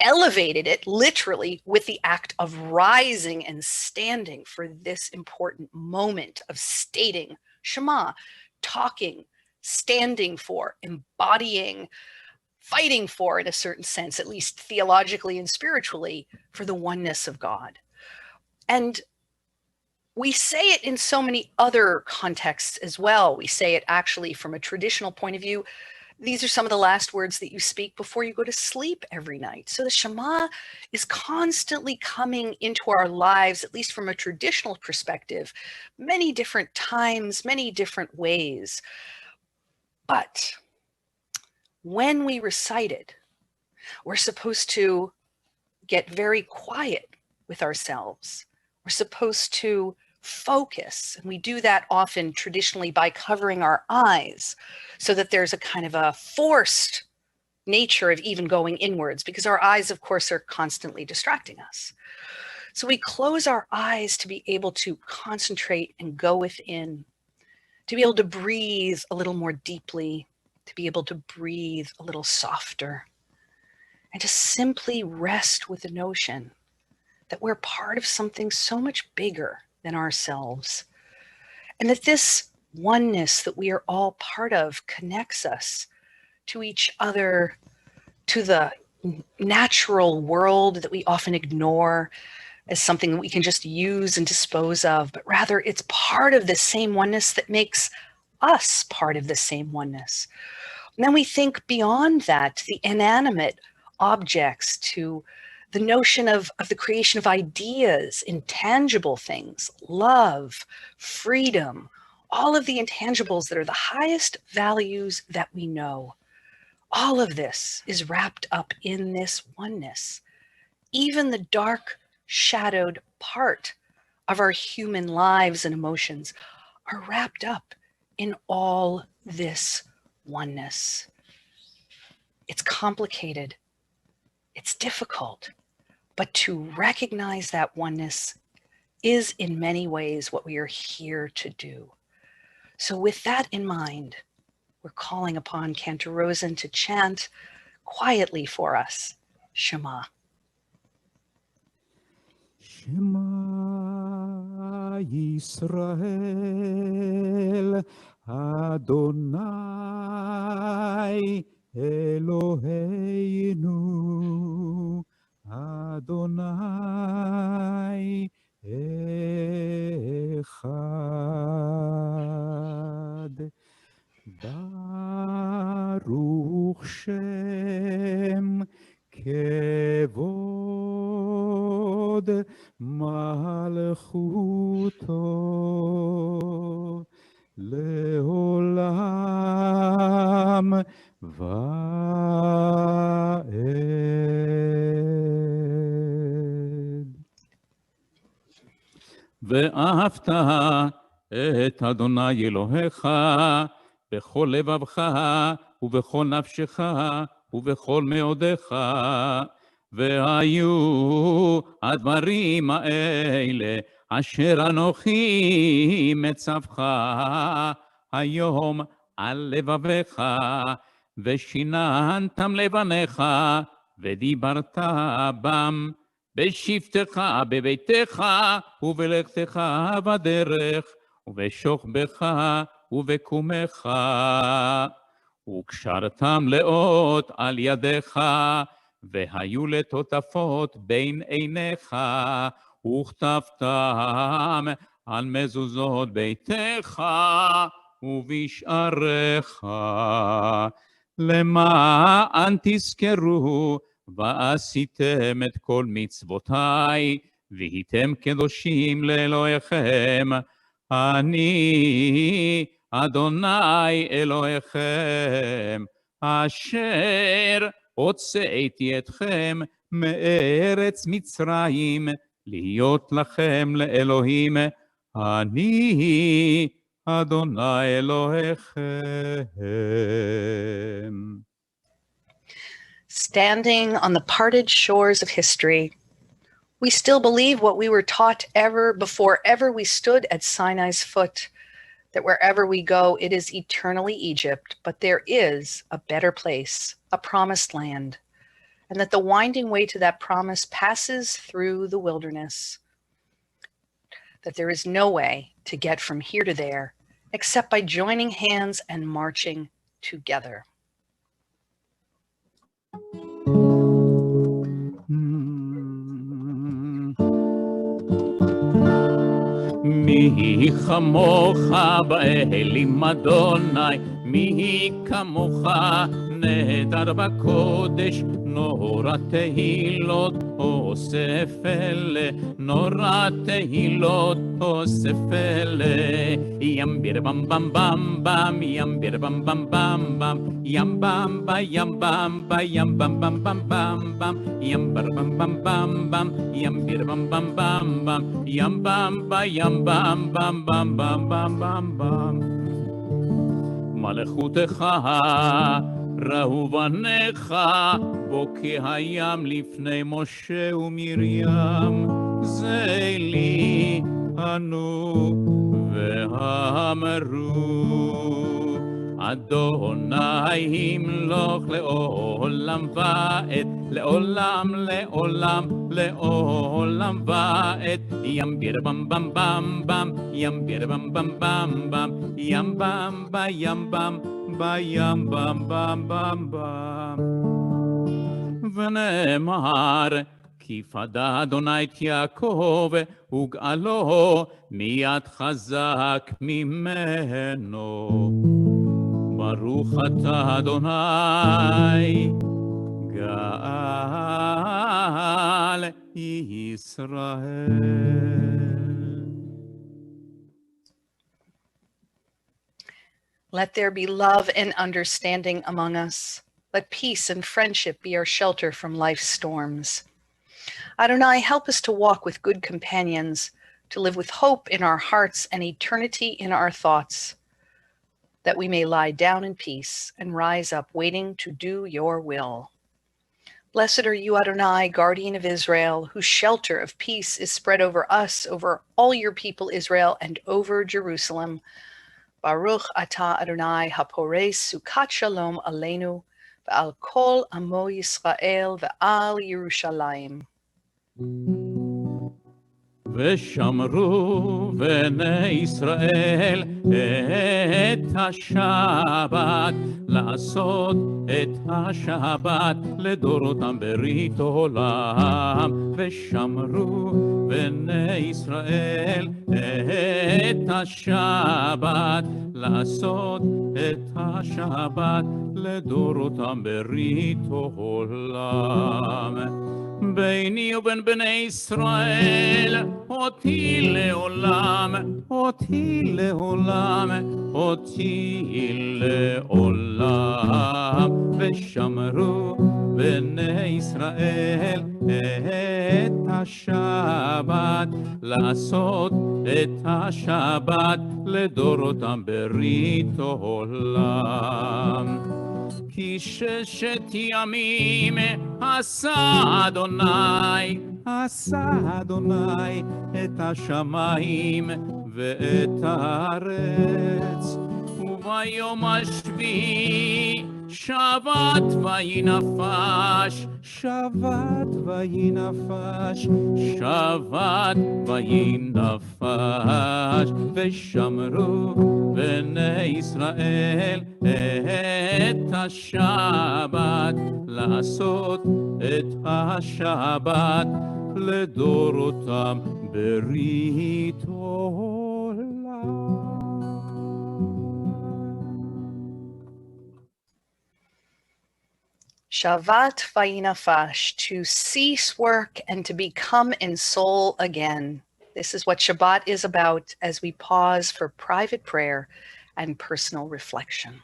elevated it literally with the act of rising and standing for this important moment of stating Shema, talking, standing for, embodying, fighting for, in a certain sense, at least theologically and spiritually, for the oneness of God. And we say it in so many other contexts as well. We say it actually from a traditional point of view. These are some of the last words that you speak before you go to sleep every night. So the Shema is constantly coming into our lives, at least from a traditional perspective, many different times, many different ways. But when we recite it, we're supposed to get very quiet with ourselves. We're supposed to focus, and we do that often traditionally by covering our eyes so that there's a kind of a forced nature of even going inwards, because our eyes, of course, are constantly distracting us. So we close our eyes to be able to concentrate and go within, to be able to breathe a little more deeply, to be able to breathe a little softer, and to simply rest with the notion that we're part of something so much bigger than ourselves, and that this oneness that we are all part of connects us to each other, to the natural world that we often ignore as something that we can just use and dispose of, but rather it's part of the same oneness that makes us part of the same oneness. And then we think beyond that, to the inanimate objects, to the notion of the creation of ideas, intangible things, love, freedom, all of the intangibles that are the highest values that we know. All of this is wrapped up in this oneness. Even the dark, shadowed part of our human lives and emotions are wrapped up in all this oneness. It's complicated. It's difficult. But to recognize that oneness is in many ways what we are here to do. So with that in mind, we're calling upon Cantor Rosen to chant quietly for us, Shema. Shema Yisrael, Adonai Eloheinu, Adonai Echad. Baruch Shem Kevod Malchuto Leolam Vaed. ואהבת את אדוני אלוהיך בכל לבבך ובכל נפשך ובכל מאודיך, והיו הדברים האלה אשר אנוכי מצווך היום על לבביך, ושיננתם לבניך ודיברת בם בשבתך בביתך ובלכתך בדרך ובשוכבך ובקומך, וקשרתם לאות על ידיך, והיו לטוטפות בין עיניך, וכתבתם על מזוזות ביתך ובשעריך, למען תזכרו ועשיתם את כל מצוותיי, והייתם קדושים לאלוהיכם, אני אדוני אלוהיכם, אשר הוצאתי אתכם מארץ מצרים, להיות לכם לאלוהים, אני אדוני אלוהיכם. Standing on the parted shores of history, we still believe what we were taught ever before ever we stood at Sinai's foot, that wherever we go, it is eternally Egypt, but there is a better place, a promised land. and that the winding way to that promise passes through the wilderness, that there is no way to get from here to there except by joining hands and marching together. מי כמוך באלים אדוני, מי כמוך נהדר בקודש, נורא תהילות אוסף אלה, נורא תהילות אוסף אלה. ים ביר בם בם בם בם, ים ביר בם בם בם בם, ים בם בה ים בם בה ים בם בם בם בם בם, ים בר בם בם בם בם, ים ביר בם בם בם בם, ים בם בה ים בם בם בם בם בם בם בם. מלכותך ראו בניך, בוקי הים לפני משה ומרים, זה לי ענו ואמרו, אדוני ימלוך לעולם ועד, לעולם לעולם לעולם ועד. ים ביר בם בם בם בם, ים ביר בם בם בם בם, ים בם בה ים בם בה ים בם בם בם בם. ונאמר, כי פדה אדוני את יעקב וגאלו מיד חזק ממנו. ברוך אתה אדוני גאל ישראל. Let there be love and understanding among us. Let peace and friendship be our shelter from life's storms. Adonai, help us to walk with good companions, to live with hope in our hearts and eternity in our thoughts, that we may lie down in peace and rise up waiting to do your will. Blessed are you, Adonai, guardian of Israel, whose shelter of peace is spread over us, over all your people Israel, and over Jerusalem. Baruch atah Adonai hapores sukat shalom aleinu ve'al kol amo Yisrael ve'al Yerushalayim. ושמרו בני ישראל את השבת, לעשות את השבת לדורותם ברית עולם. ושמרו בני ישראל את השבת, לעשות את השבת לדורותם ברית עולם. ביני ובין בני ישראל אותי לעולם, אותי לעולם, אותי לעולם. ושמרו בני ישראל את השבת, לעשות את השבת לדורותם ברית עולם. כי ששת ימים עשה אדוני, עשה אדוני את השמיים ואת הארץ, וביום השביעי שבת ויהי נפש, שבת ויהי נפש, שבת ויהי נפש. ושמרו בני ישראל את השבת, לעשות את השבת לדורותם ברית עולם. Shabbat vayinafash, to cease work and to become in soul again. This is what Shabbat is about as we pause for private prayer and personal reflection.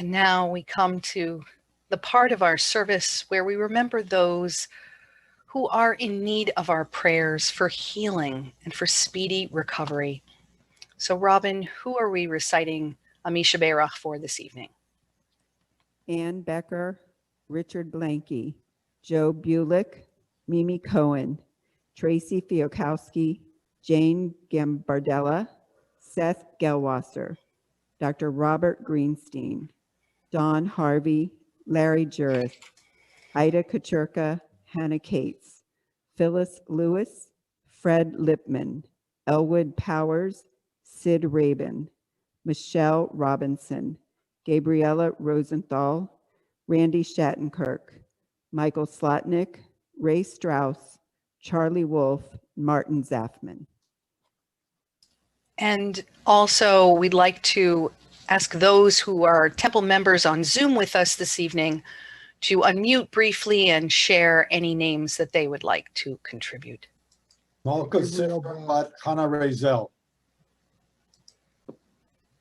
And now we come to the part of our service where we remember those who are in need of our prayers for healing and for speedy recovery. So Robin, who are we reciting Amisha Berach for this evening? Ann Becker, Richard Blanky, Joe Bulick, Mimi Cohen, Tracy Fiokowski, Jane Gambardella, Seth Gelwasser, Dr. Robert Greenstein, Don Harvey, Larry Juris, Ida Kacherka, Hannah Cates, Phyllis Lewis, Fred Lipman, Elwood Powers, Sid Rabin, Michelle Robinson, Gabriella Rosenthal, Randy Shattenkirk, Michael Slotnick, Ray Strauss, Charlie Wolf, Martin Zafman. And also we'd like to ask those who are Temple members on Zoom with us this evening to unmute briefly and share any names that they would like to contribute. Malka Silberbat, Hannah Razel.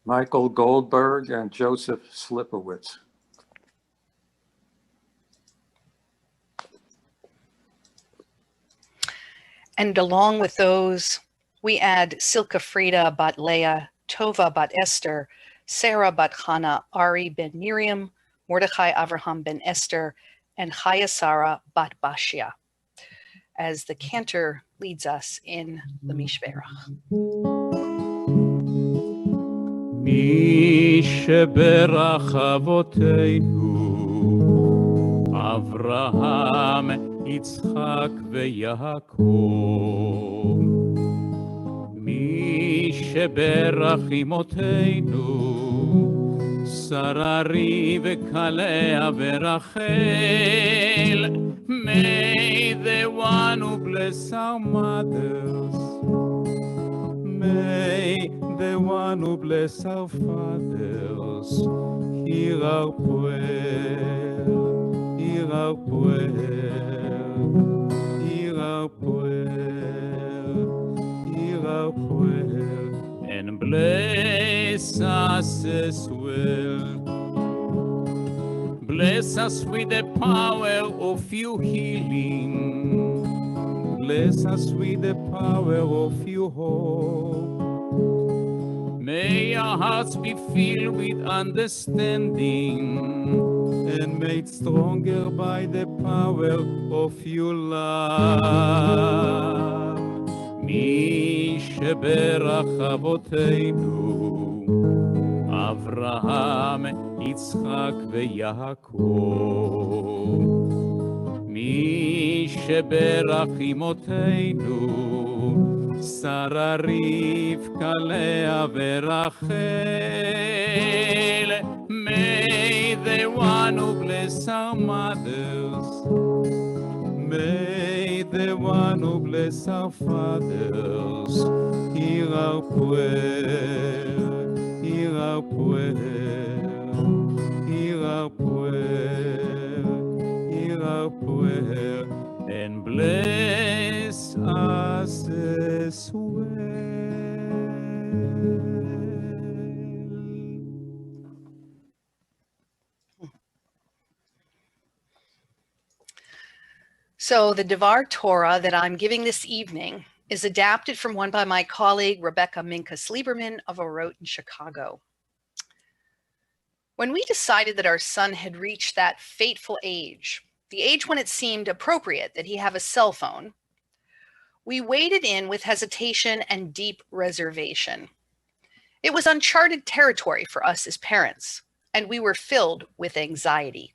Michael Goldberg and Joseph Slipowitz. And along with those, we add Silka Frida bat Leah, Tova bat Esther, Sarah bat Hannah, Ari ben Miriam, Mordechai Avraham ben Esther, and Chaya Sarah bat Bashia, as the Cantor leads us in the Mishberach. Mishberach avotenu, Avraham, Yitzchak veYaakov. Mishberach imotenu, Sarari veKalea verachel. May the one who bless our mothers, may the one who bless our fathers, hear our prayer, hear our prayer, hear our prayer, hear our prayer, and bless us as well. Bless us with the power of your healing. Bless us with the power of your hope. May our hearts be filled with understanding and made stronger by the power of your love. Mi sheberach avotenu, Avraham, Yitzchak veYaakov. Mi sheberach imotenu, Sarah, Rivka, Leah, verachel. May the one who bless our mothers, may the one who bless our fathers, hear our prayer, hear our prayer, hear our prayer, hear our prayer, and bless us as well. So the Devar Torah that I'm giving this evening is adapted from one by my colleague, Rebecca Minkus-Lieberman of Orot in Chicago. When we decided that our son had reached that fateful age, the age when it seemed appropriate that he have a cell phone, we waded in with hesitation and deep reservation. It was uncharted territory for us as parents, and we were filled with anxiety.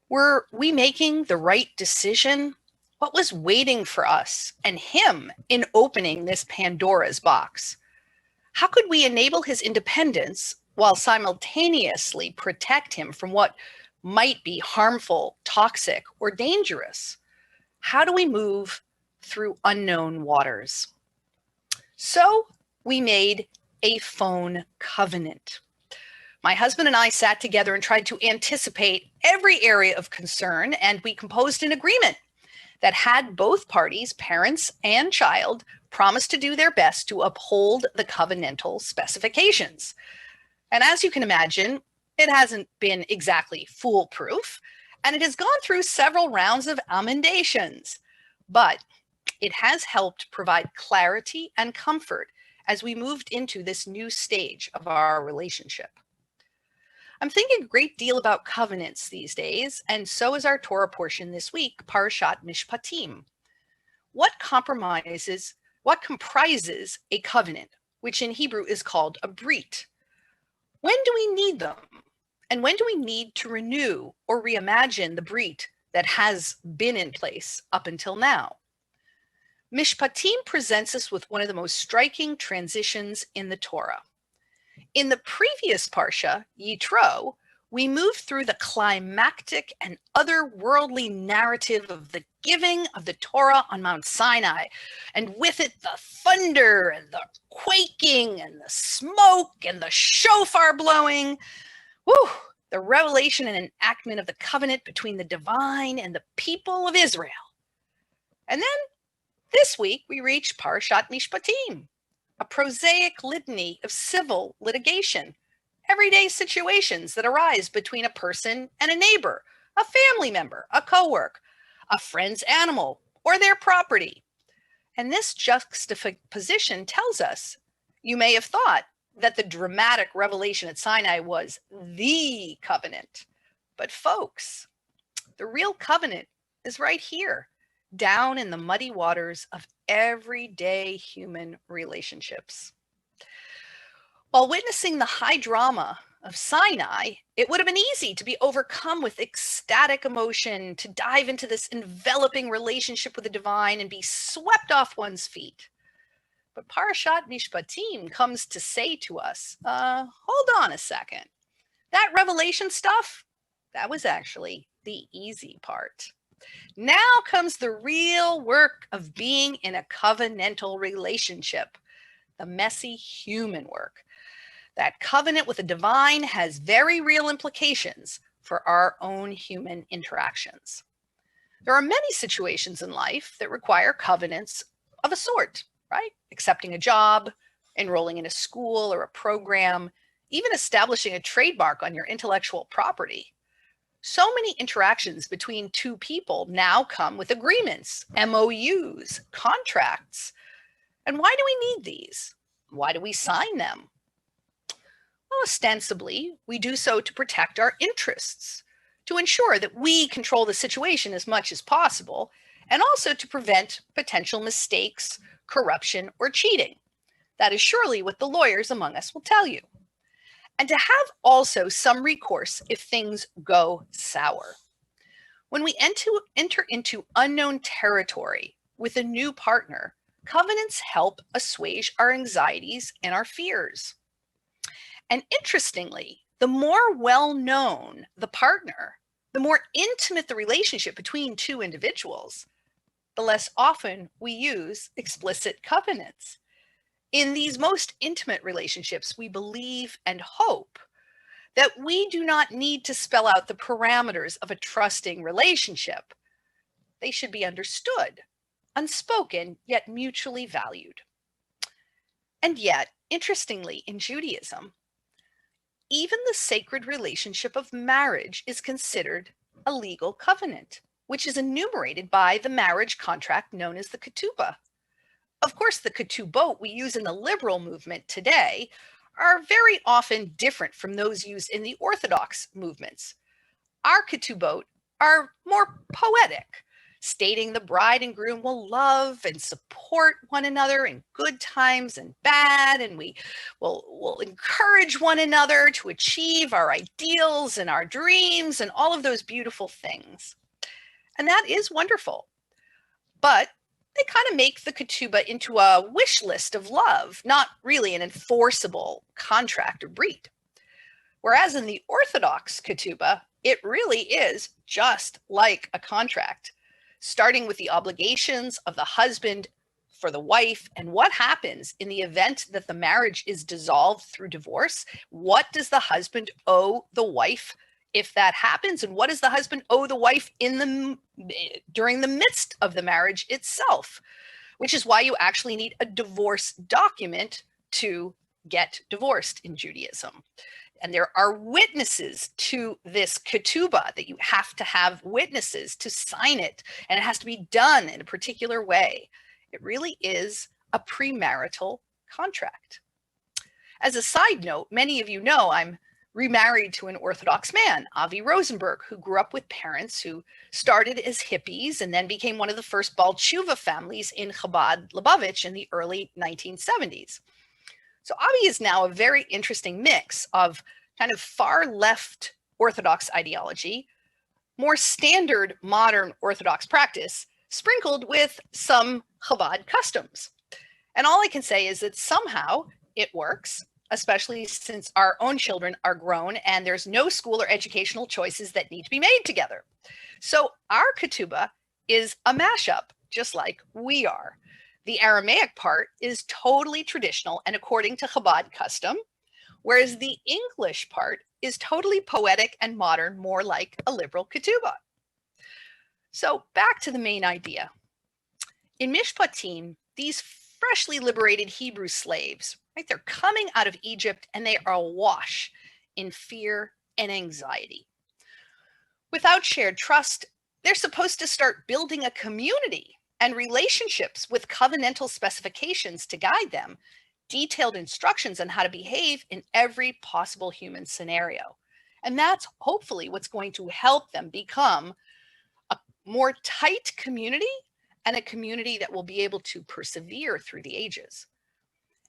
Were we making the right decision? What was waiting for us and him in opening this Pandora's box? How could we enable his independence while simultaneously protect him from what might be harmful, toxic, or dangerous? How do we move through unknown waters? So we made a phone covenant. My husband and I sat together and tried to anticipate every area of concern, and we composed an agreement that had both parties, parents and child, promise to do their best to uphold the covenantal specifications. And as you can imagine, It hasn't been exactly foolproof, and it has gone through several rounds of emendations, but it has helped provide clarity and comfort as we moved into this new stage of our relationship. I'm thinking a great deal about covenants these days, and so is our Torah portion this week, Parashat Mishpatim. What comprises a covenant, which in Hebrew is called a brit? When do we need them? And when do we need to renew or reimagine the brit that has been in place up until now? Mishpatim presents us with one of the most striking transitions in the Torah. In the previous Parsha, Yitro, we moved through the climactic and otherworldly narrative of the giving of the Torah on Mount Sinai, and with it the thunder and the quaking and the smoke and the shofar blowing. Whew, the revelation and enactment of the covenant between the divine and the people of Israel. And then this week we reach Parashat Mishpatim, a prosaic litany of civil litigation, everyday situations that arise between a person and a neighbor, a family member, a coworker, a friend's animal, or their property. And this juxtaposition tells us, you may have thought that the dramatic revelation at Sinai was the covenant. But folks, the real covenant is right here, down in the muddy waters of everyday human relationships. While witnessing the high drama of Sinai, it would have been easy to be overcome with ecstatic emotion, to dive into this enveloping relationship with the divine and be swept off one's feet. But Parashat Mishpatim comes to say to us, hold on a second. That revelation stuff, that was actually the easy part. Now comes the real work of being in a covenantal relationship, the messy human work. That covenant with the divine has very real implications for our own human interactions. There are many situations in life that require covenants of a sort, right? Accepting a job, enrolling in a school or a program, even establishing a trademark on your intellectual property. So many interactions between two people now come with agreements, MOUs, contracts. And why do we need these? Why do we sign them? Well, ostensibly, we do so to protect our interests, to ensure that we control the situation as much as possible, and also to prevent potential mistakes, corruption, or cheating. That is surely what the lawyers among us will tell you. And to have also some recourse if things go sour. When we enter into unknown territory with a new partner, covenants help assuage our anxieties and our fears. And interestingly, the more well-known the partner, the more intimate the relationship between two individuals, the less often we use explicit covenants. In these most intimate relationships, we believe and hope that we do not need to spell out the parameters of a trusting relationship. They should be understood, unspoken, yet mutually valued. And yet, interestingly, in Judaism, even the sacred relationship of marriage is considered a legal covenant, which is enumerated by the marriage contract known as the ketubah. Of course, the ketubot we use in the liberal movement today are very often different from those used in the Orthodox movements. Our ketubot are more poetic, stating the bride and groom will love and support one another in good times and bad, and we will encourage one another to achieve our ideals and our dreams and all of those beautiful things. And that is wonderful. But they kind of make the ketubah into a wish list of love, not really an enforceable contract or brit. Whereas in the Orthodox ketubah, it really is just like a contract, starting with the obligations of the husband for the wife and what happens in the event that the marriage is dissolved through divorce. What does the husband owe the wife if that happens? And what does the husband owe the wife during the midst of the marriage itself? Which is why you actually need a divorce document to get divorced in Judaism. And there are witnesses to this ketubah, that you have to have witnesses to sign it, and it has to be done in a particular way. It really is a premarital contract. As a side note, many of you know I'm remarried to an Orthodox man, Avi Rosenberg, who grew up with parents who started as hippies and then became one of the first Baal Tshuva families in Chabad Lubavitch in the early 1970s. So Avi is now a very interesting mix of kind of far left Orthodox ideology, more standard modern Orthodox practice, sprinkled with some Chabad customs. And all I can say is that somehow it works, especially since our own children are grown and there's no school or educational choices that need to be made together. So our ketubah is a mashup, just like we are. The Aramaic part is totally traditional and according to Chabad custom, whereas the English part is totally poetic and modern, more like a liberal ketubah. So back to the main idea. In Mishpatim, these freshly liberated Hebrew slaves, right, they're coming out of Egypt and they are awash in fear and anxiety. Without shared trust, they're supposed to start building a community and relationships with covenantal specifications to guide them, detailed instructions on how to behave in every possible human scenario. And that's hopefully what's going to help them become a more tight community and a community that will be able to persevere through the ages.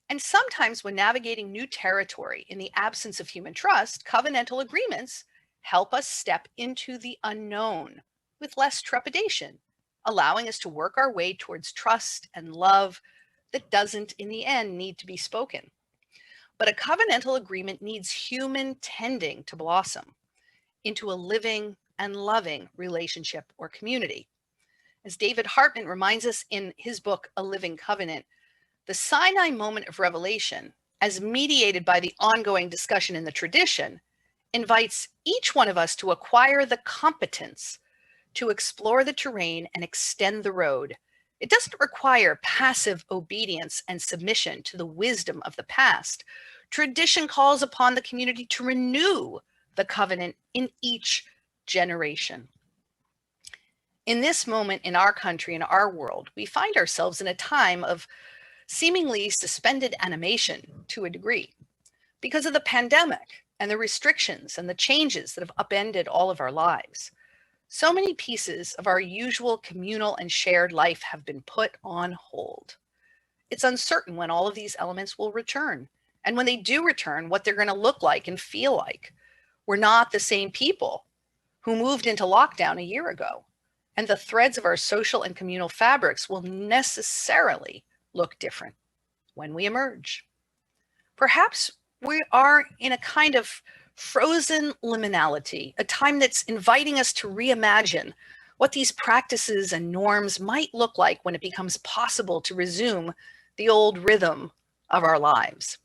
And sometimes when navigating new territory in the absence of human trust, covenantal agreements help us step into the unknown with less trepidation, allowing us to work our way towards trust and love that doesn't in the end need to be spoken. But a covenantal agreement needs human tending to blossom into a living and loving relationship or community. As David Hartman reminds us in his book, A Living Covenant, the Sinai moment of revelation, as mediated by the ongoing discussion in the tradition, invites each one of us to acquire the competence to explore the terrain and extend the road. It doesn't require passive obedience and submission to the wisdom of the past. Tradition calls upon the community to renew the covenant in each generation. In this moment in our country, in our world, we find ourselves in a time of seemingly suspended animation to a degree because of the pandemic and the restrictions and the changes that have upended all of our lives. So many pieces of our usual communal and shared life have been put on hold. It's uncertain when all of these elements will return, and when they do return, what they're going to look like and feel like. We're not the same people who moved into lockdown a year ago, and the threads of our social and communal fabrics will necessarily look different when we emerge. Perhaps we are in a kind of frozen liminality, a time that's inviting us to reimagine what these practices and norms might look like when it becomes possible to resume the old rhythm of our lives.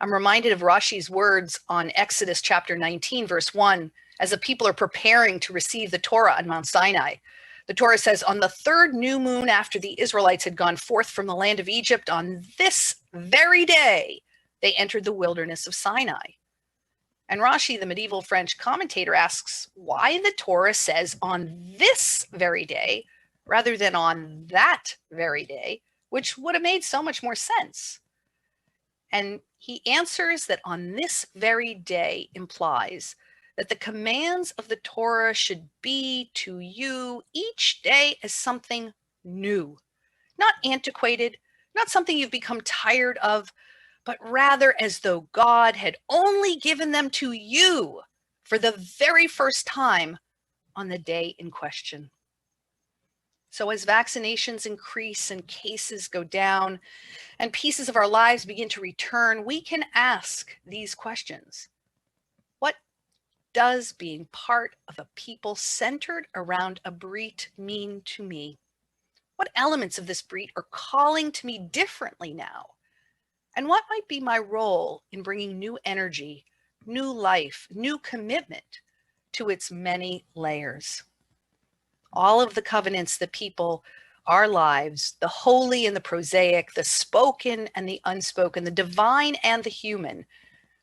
I'm reminded of Rashi's words on Exodus chapter 19, verse 1, as the people are preparing to receive the Torah on Mount Sinai. The Torah says, on the third new moon after the Israelites had gone forth from the land of Egypt, on this very day, they entered the wilderness of Sinai. And Rashi, the medieval French commentator, asks why the Torah says on this very day rather than on that very day, which would have made so much more sense. And he answers that on this very day implies that the commands of the Torah should be to you each day as something new, not antiquated, not something you've become tired of, but rather as though God had only given them to you for the very first time on the day in question. So as vaccinations increase and cases go down and pieces of our lives begin to return, we can ask these questions. What does being part of a people centered around a brit mean to me? What elements of this brit are calling to me differently now? And what might be my role in bringing new energy, new life, new commitment to its many layers? All of the covenants, the people, our lives, the holy and the prosaic, the spoken and the unspoken, the divine and the human,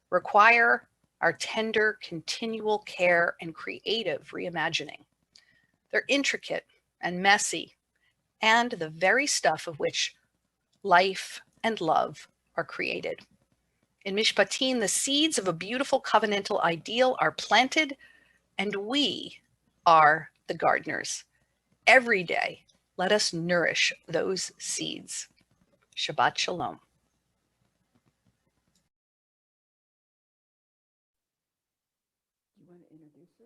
require our tender, continual care and creative reimagining. They're intricate and messy, and the very stuff of which life and love are created. In Mishpatim, the seeds of a beautiful covenantal ideal are planted, and we are the gardeners. Every day, let us nourish those seeds. Shabbat Shalom. You want to introduce her?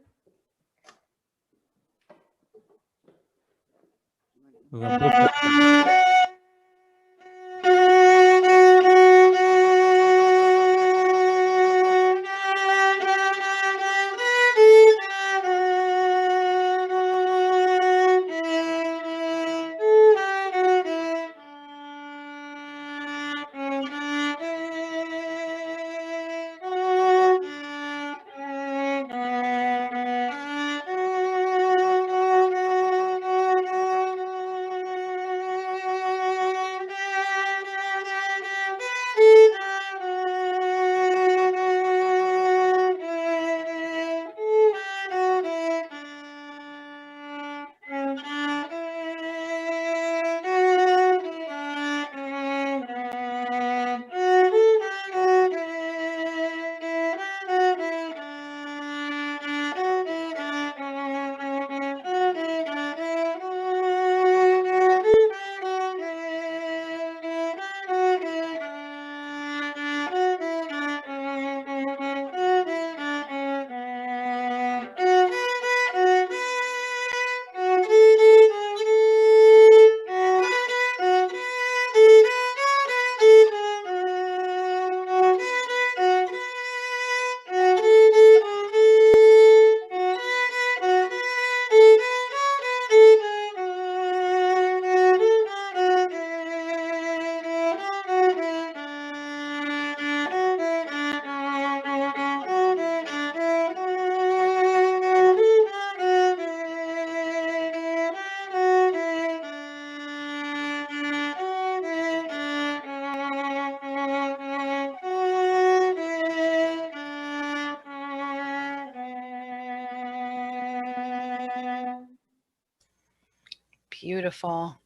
Beautiful.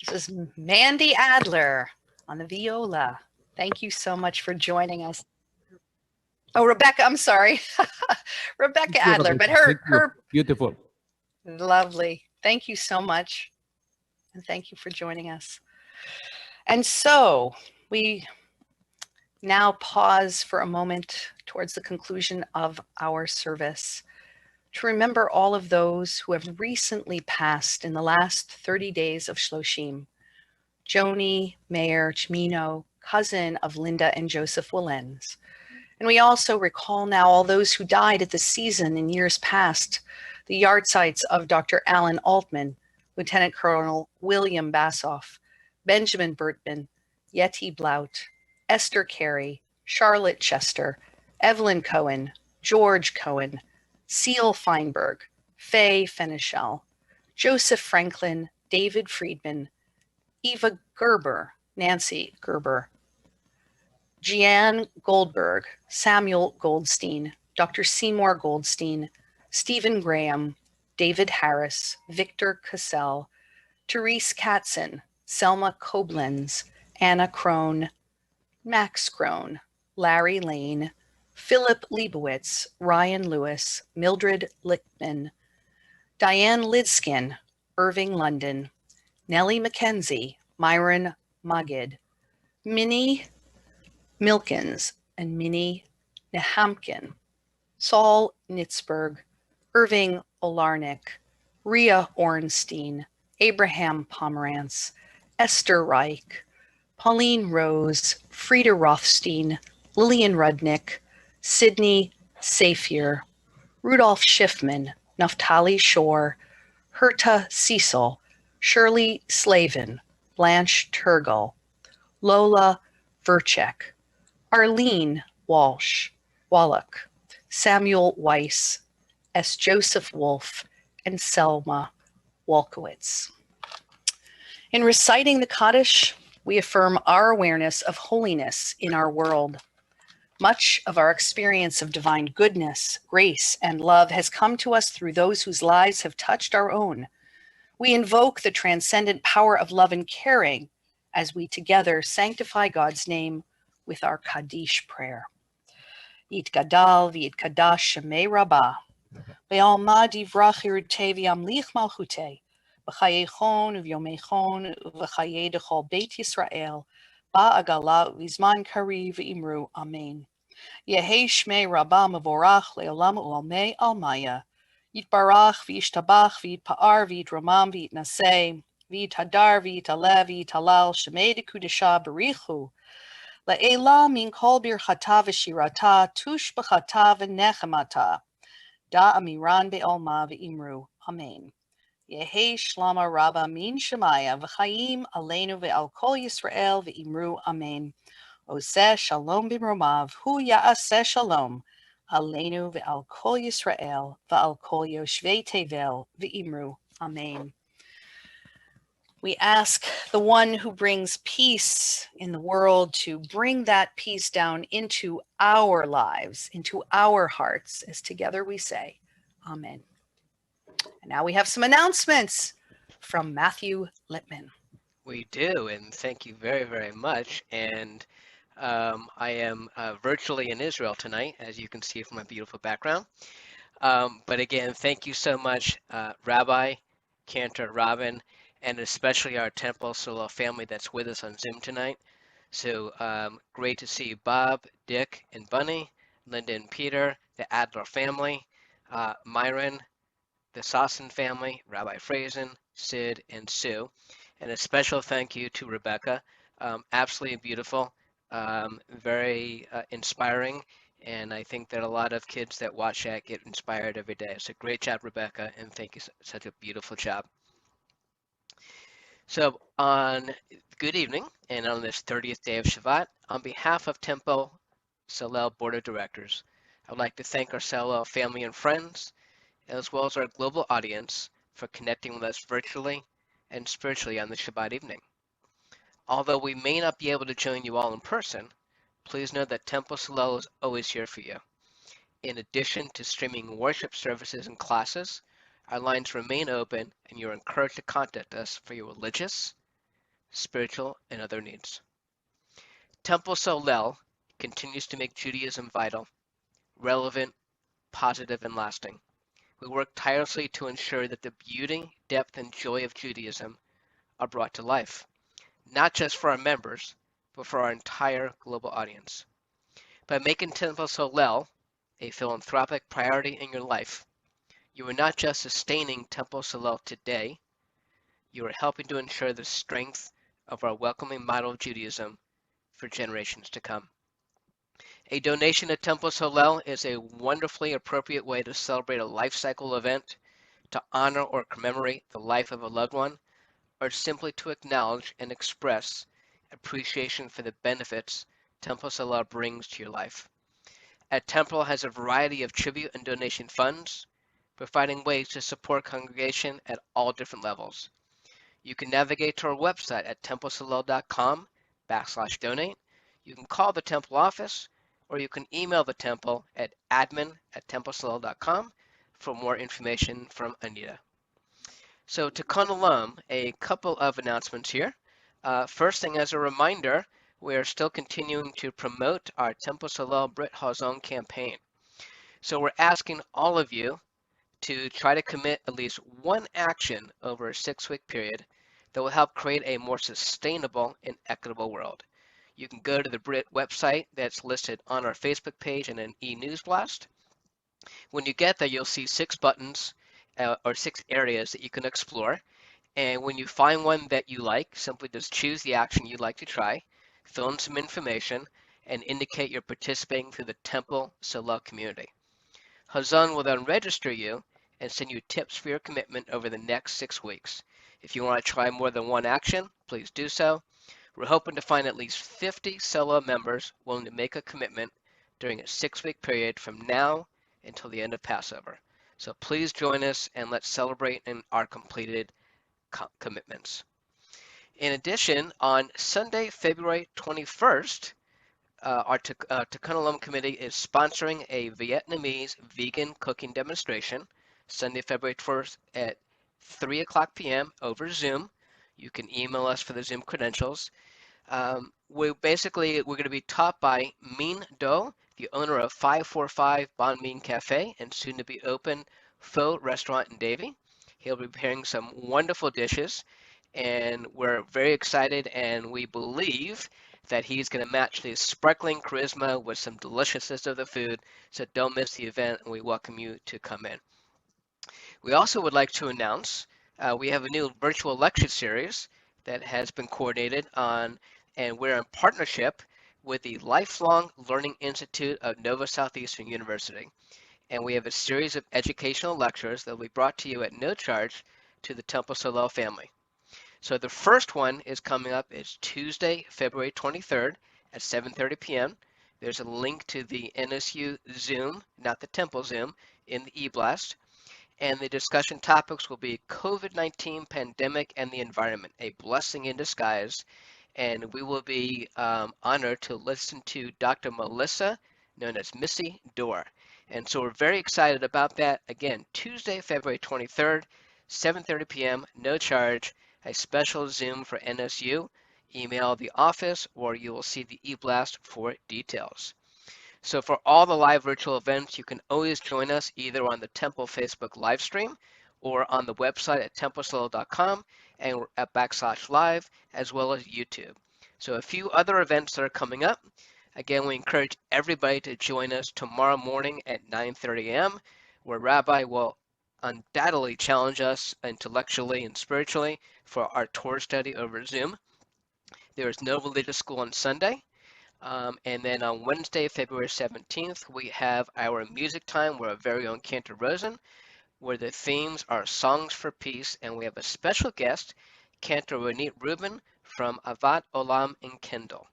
This is Mandy Adler on the viola. Thank you so much for joining us. Oh, Rebecca, I'm sorry. Rebecca Adler, but her Beautiful. lovely. Thank you so much. And thank you for joining us. And so we now pause for a moment towards the conclusion of our service to remember all of those who have recently passed in the last 30 days of Shloshim. Joni, Mayor, Chimino, cousin of Linda and Joseph Willens. And we also recall now all those who died at the season in years past, the yard sites of Dr. Alan Altman, Lieutenant Colonel William Bassoff, Benjamin Bertman, Yeti Blout, Esther Carey, Charlotte Chester, Evelyn Cohen, George Cohen, Seal Feinberg, Faye Fenichel, Joseph Franklin, David Friedman, Eva Gerber, Nancy Gerber, Jeanne Goldberg, Samuel Goldstein, Dr. Seymour Goldstein, Stephen Graham, David Harris, Victor Cassell, Therese Katzen, Selma Koblenz, Anna Crone, Max Crone, Larry Lane, Philip Leibowitz, Ryan Lewis, Mildred Lichtman, Diane Lidskin, Irving London, Nellie McKenzie, Myron Magid, Minnie Milkins and Minnie Nehamkin, Saul Nitzberg, Irving Olarnik, Rhea Ornstein, Abraham Pomerantz, Esther Reich, Pauline Rose, Frieda Rothstein, Lillian Rudnick, Sidney Safier, Rudolph Schiffman, Naftali Shore, Herta Cecil, Shirley Slavin, Blanche Turgle, Lola Verchek, Arlene Wallach, Samuel Weiss, S. Joseph Wolfe, and Selma Wolkowitz. In reciting the Kaddish, we affirm our awareness of holiness in our world. Much of our experience of divine goodness, grace, and love has come to us through those whose lives have touched our own. We invoke the transcendent power of love and caring as we together sanctify God's name with our Kaddish prayer. Yitgadal v'yitkadash shemei Rabbah, Be'alma divrach irutei v'yamlich malchutei, B'chayechon u'vyomechon u'v'chayei dechol Beit Yisrael, Ba'agala u'vizman kariv v'imru, Amen. Yehei shmei Rabbah mevorach le'olam u'almei almaya, Yitbarach v'yishtabach v'yitpa'ar v'yitramam v'yitnaseh, v'yithadar v'yitalev v'yitalal shemei dekudesha berichu, Le'ela min kol birchata v'shirata tush b'chata v'nechemata, Da amiran be'olma v'imru, Amen. Yehei shlama rabba min shemaya v'chayim aleinu ve'al kol Yisrael v'imru, Amen. Oseh shalom b'mromav, hu ya'aseh shalom, aleinu ve'al kol Yisrael v'al kol yoshvei tevel v'imru, Amen. We ask the one who brings peace in the world to bring that peace down into our lives, into our hearts, as together we say, Amen. And now we have some announcements from Matthew Littman. We do, and thank you very, very much. And I am virtually in Israel tonight, as you can see from my beautiful background. But again, thank you so much, Rabbi, Cantor, Robin, and especially our Temple Solel family that's with us on Zoom tonight. So great to see Bob, Dick, and Bunny, Linda and Peter, the Adler family, Myron, the Sasson family, Rabbi Frazen, Sid, and Sue. And a special thank you to Rebecca. Absolutely beautiful, very inspiring. And I think that a lot of kids that watch that get inspired every day. So great job, Rebecca, and thank you. Such a beautiful job. So good evening, and on this 30th day of Shabbat, on behalf of Temple Solel Board of Directors, I would like to thank our Solel family and friends, as well as our global audience, for connecting with us virtually and spiritually on this Shabbat evening. Although we may not be able to join you all in person, please know that Temple Solel is always here for you. In addition to streaming worship services and classes, our lines remain open and you're encouraged to contact us for your religious, spiritual, and other needs. Temple Solel continues to make Judaism vital, relevant, positive, and lasting. We work tirelessly to ensure that the beauty, depth, and joy of Judaism are brought to life, not just for our members, but for our entire global audience. By making Temple Solel a philanthropic priority in your life, you are not just sustaining Temple Solel today, you are helping to ensure the strength of our welcoming model of Judaism for generations to come. A donation to Temple Solel is a wonderfully appropriate way to celebrate a life cycle event, to honor or commemorate the life of a loved one, or simply to acknowledge and express appreciation for the benefits Temple Solel brings to your life. At Temple has a variety of tribute and donation funds, providing ways to support congregation at all different levels. You can navigate to our website at templesolel.com/donate. You can call the Temple office, or you can email the Temple at admin@templesolel.com for more information from Anita. So to Olam, a couple of announcements here. First thing, as a reminder, we are still continuing to promote our Temple Solel Brit Hazon campaign. So we're asking all of you to try to commit at least one action over a 6-week period that will help create a more sustainable and equitable world. You can go to the Brit website that's listed on our Facebook page and an e-news blast. When you get there, you'll see 6 buttons or 6 areas that you can explore. And when you find one that you like, simply just choose the action you'd like to try, fill in some information, and indicate you're participating through the Temple Solel community. Hazan will then register you and send you tips for your commitment over the next 6 weeks. If you want to try more than one action, please do so. We're hoping to find at least 50 Solel members willing to make a commitment during a 6-week period from now until the end of Passover. So please join us and let's celebrate in our completed commitments. In addition, on Sunday, February 21st, our Tikkun Olam committee is sponsoring a Vietnamese vegan cooking demonstration Sunday, February 1st at 3 o'clock p.m. over Zoom. You can email us for the Zoom credentials. We're going to be taught by Min Do, the owner of 545 Bon Min Cafe and soon to be open Pho restaurant in Davie. He'll be preparing some wonderful dishes, and we're very excited, and we believe that he's going to match the sparkling charisma with some deliciousness of the food. So don't miss the event, and we welcome you to come in. We also would like to announce we have a new virtual lecture series that has been coordinated on, and we're in partnership with the Lifelong Learning Institute of Nova Southeastern University. And we have a series of educational lectures that will be brought to you at no charge to the Temple Solel family. So the first one is coming up. It's Tuesday, February 23rd at 7:30 p.m. There's a link to the NSU Zoom, not the Temple Zoom, in the e-blast. And the discussion topics will be COVID-19 pandemic and the environment, a blessing in disguise. And we will be honored to listen to Dr. Melissa, known as Missy Dorr. And so we're very excited about that. Again, Tuesday, February 23rd, 7:30 p.m., no charge, a special Zoom for NSU. Email the office or you will see the e-blast for details. So for all the live virtual events, you can always join us either on the Temple Facebook live stream or on the website at templesolel.com and at /live, as well as YouTube. So a few other events that are coming up. Again, we encourage everybody to join us tomorrow morning at 9:30 a.m., where Rabbi will undoubtedly challenge us intellectually and spiritually for our Torah study over Zoom. There is no religious school on Sunday. And then on Wednesday, February 17th, we have our music time with our very own Cantor Rosen, where the themes are Songs for Peace, and we have a special guest, Cantor Reuben from Avat Olam in Kendall.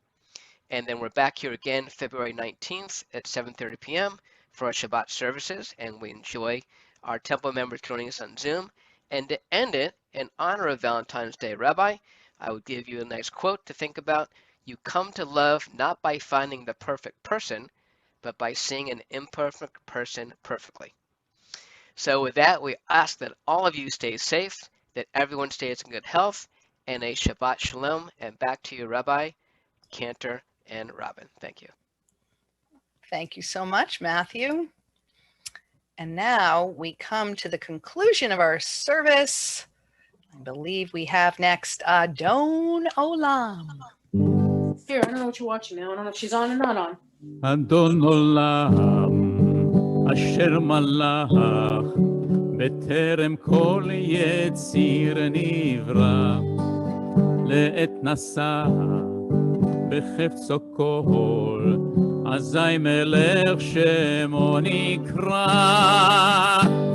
And then we're back here again February 19th at 7:30 p.m. for our Shabbat services, and we enjoy our temple members joining us on Zoom. And to end it, in honor of Valentine's Day, Rabbi, I would give you a nice quote to think about. You come to love not by finding the perfect person, but by seeing an imperfect person perfectly. So with that, we ask that all of you stay safe, that everyone stays in good health, and a Shabbat Shalom. And back to you, Rabbi, Cantor, and Robin. Thank you. Thank you so much, Matthew. And now we come to the conclusion of our service. I believe we have next Adon Olam. Here, I don't know what you're watching now. I don't know if she's on or not on. אדון עולם, אשר מלך, בטרם כל יציר נברא, לעת נשא בחפצו כל, אזי מלך שמו נקרא,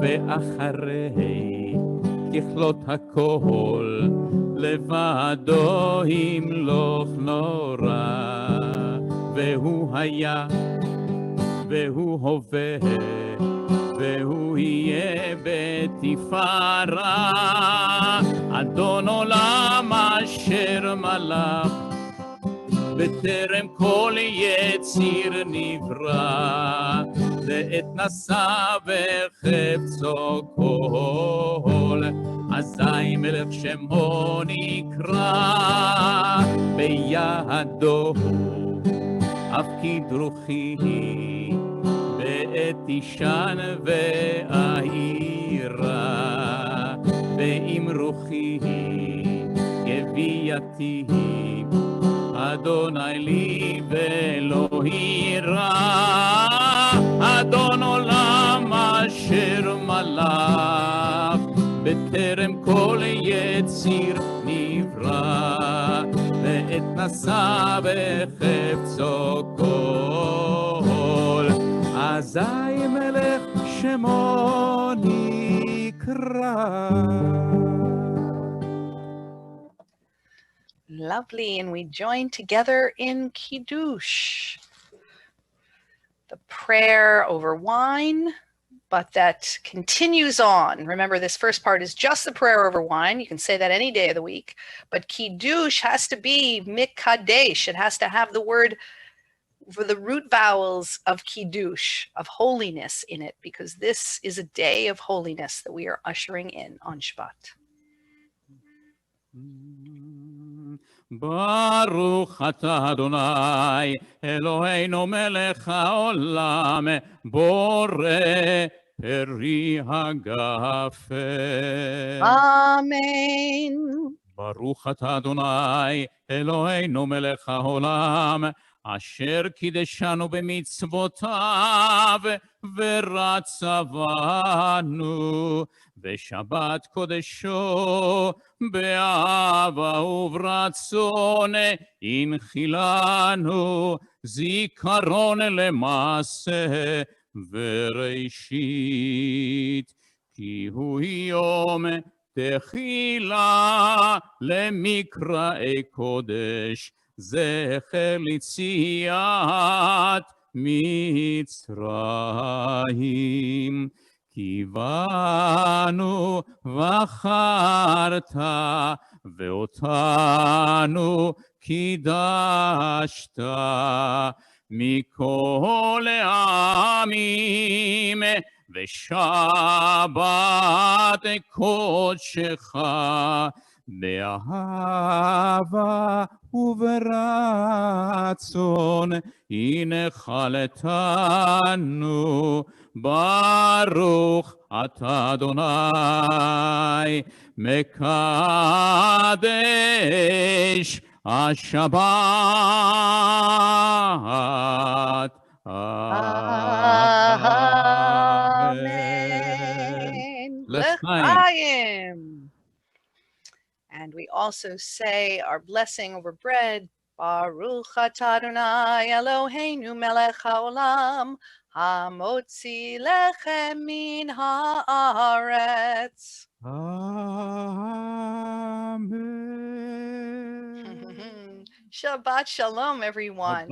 ואחרי ככלות הכל, לבדו ימלוך נורא. והוא היה, והוא הווה, והוא יהיה בתפארה. אדון עולם אשר מלך, בטרם כל יציר נברא, לעת נשא בחפצו כל, אזי מלך שמו נקרא. בידו אף כדרוכי, בעת תישן ואהירה, ועם רוחי גווייתי, אדוני לי ולא יירא. אדון עולם אשר מלך, בטרם כל יציר נברא, ועת נשא בחפצו כל, אזי מלך שמו נקרא. Lovely, and we join together in Kiddush, the prayer over wine, but that continues on. Remember, this first part is just the prayer over wine. You can say that any day of the week, but Kiddush has to be Mikadesh. It has to have the word for the root vowels of Kiddush, of holiness in it, because this is a day of holiness that we are ushering in on Shabbat. ברוך אתה אדוני אלוהינו מלך העולם בורא פרי הגפן. Amen. ברוך אתה אדוני אלוהינו מלך העולם אשר קידשנו במצוותיו ורצה בנו בשבת קודשו באהבה וברצון הנחילנו זיכרון למעשה וראשית כי הוא יום תחילה למקראי קודש זכר ליציאת מצרים. כי בנו בחרת ואותנו קידשת מכל העמים ושבת קודשך באהבה וברצון הנחלתנו. ברוך אתה אדוני מקדש השבת. Amen. L'chaim. And we also say our blessing over bread. Baruch atah Adonai Eloheinu melech haolam hamotzi lechem min haaretz. Amen. Shabbat shalom, everyone.